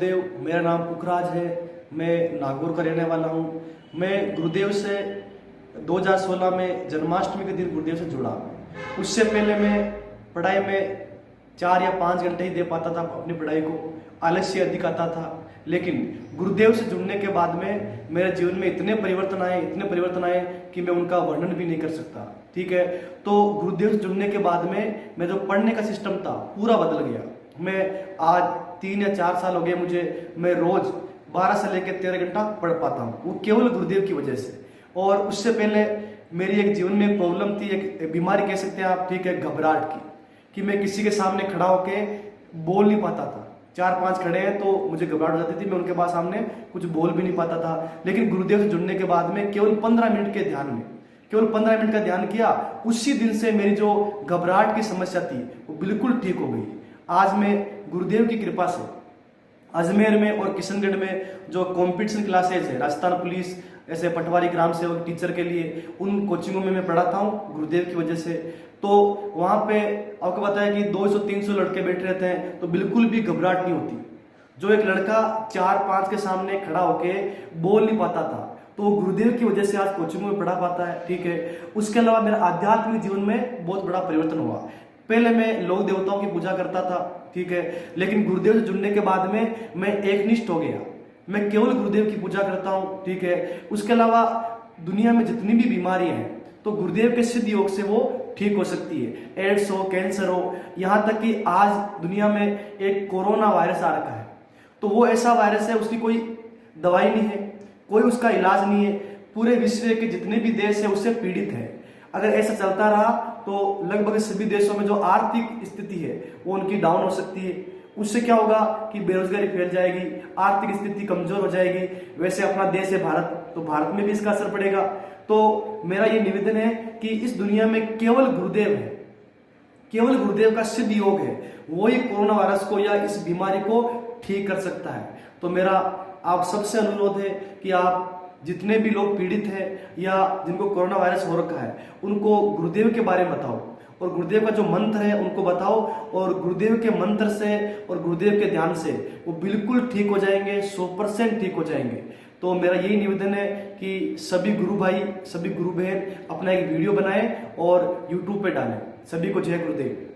गुरुदेव, मेरा नाम पुखराज है। मैं नागौर का रहने वाला हूँ। मैं गुरुदेव से 2016 में जन्माष्टमी के दिन गुरुदेव से जुड़ा। उससे पहले मैं पढ़ाई में 4 या 5 घंटे ही दे पाता था अपनी पढ़ाई को, आलस्य अधिक आता था। लेकिन गुरुदेव से जुड़ने के बाद में मेरे जीवन में इतने परिवर्तन आए कि मैं उनका वर्णन भी नहीं कर सकता। ठीक है, तो गुरुदेव से जुड़ने के बाद में मैं जो पढ़ने का सिस्टम था पूरा बदल गया। मैं आज 3 या 4 साल हो गए मुझे, मैं रोज 12 से लेकर 13 घंटा पढ़ पाता हूँ, वो केवल गुरुदेव की वजह से। और उससे पहले मेरी एक जीवन में एक प्रॉब्लम थी, एक बीमारी कह सकते हैं आप, ठीक है, घबराहट की, कि मैं किसी के सामने खड़ा होके बोल नहीं पाता था। 4-5 खड़े हैं तो मुझे घबराहट हो जाती थी, मैं उनके पास सामने कुछ बोल भी नहीं पाता था। लेकिन गुरुदेव से जुड़ने के बाद में केवल 15 मिनट के ध्यान में, केवल 15 मिनट का ध्यान किया, उसी दिन से मेरी जो घबराहट की समस्या थी वो बिल्कुल ठीक हो गई। आज मैं गुरुदेव की कृपा से अजमेर में और किशनगढ़ में जो कंपटीशन क्लासेस है, राजस्थान पुलिस, ऐसे पटवारी, ग्राम सेवक, टीचर के लिए, उन कोचिंगों में मैं पढ़ाता हूँ गुरुदेव की वजह से। तो वहाँ पे आपको पता है कि 200-300 लड़के बैठे रहते हैं, तो बिल्कुल भी घबराहट नहीं होती। जो एक लड़का 4-5 के सामने खड़ा होके बोल नहीं पाता था, तो वो गुरुदेव की वजह से आज कोचिंगों में पढ़ा पाता है। ठीक है, उसके अलावा मेरा आध्यात्मिक जीवन में बहुत बड़ा परिवर्तन हुआ। पहले मैं लोक देवताओं की पूजा करता था, ठीक है, लेकिन गुरुदेव से जुड़ने के बाद में मैं एकनिष्ठ हो गया। मैं केवल गुरुदेव की पूजा करता हूँ, ठीक है। उसके अलावा दुनिया में जितनी भी बीमारियां हैं तो गुरुदेव के सिद्ध योग से वो ठीक हो सकती है। एड्स हो, कैंसर हो, यहाँ तक कि आज दुनिया में एक कोरोना वायरस आ रखा है, तो वो ऐसा वायरस है, उसकी कोई दवाई नहीं है, कोई उसका इलाज नहीं है। पूरे विश्व के जितने भी देश है उससे पीड़ित है। अगर ऐसा चलता रहा तो लगभग सभी देशों में जो आर्थिक स्थिति है वो उनकी डाउन हो सकती है। उससे क्या होगा कि बेरोजगारी फैल जाएगी, आर्थिक स्थिति कमजोर हो जाएगी। वैसे अपना देश है भारत, तो भारत में भी इसका असर पड़ेगा। तो मेरा ये निवेदन है कि इस दुनिया में केवल गुरुदेव है, केवल गुरुदेव का सिद्ध योग है, वही कोरोना वायरस को या इस बीमारी को ठीक कर सकता है। तो मेरा आप सबसे अनुरोध है कि आप जितने भी लोग पीड़ित हैं या जिनको कोरोना वायरस हो रखा है, उनको गुरुदेव के बारे में बताओ, और गुरुदेव का जो मंत्र है उनको बताओ, और गुरुदेव के मंत्र से और गुरुदेव के ध्यान से वो बिल्कुल ठीक हो जाएंगे, 100% ठीक हो जाएंगे। तो मेरा यही निवेदन है कि सभी गुरु भाई, सभी गुरु बहन अपना एक वीडियो बनाएं और यूट्यूब पे डालें। सभी को जय गुरुदेव।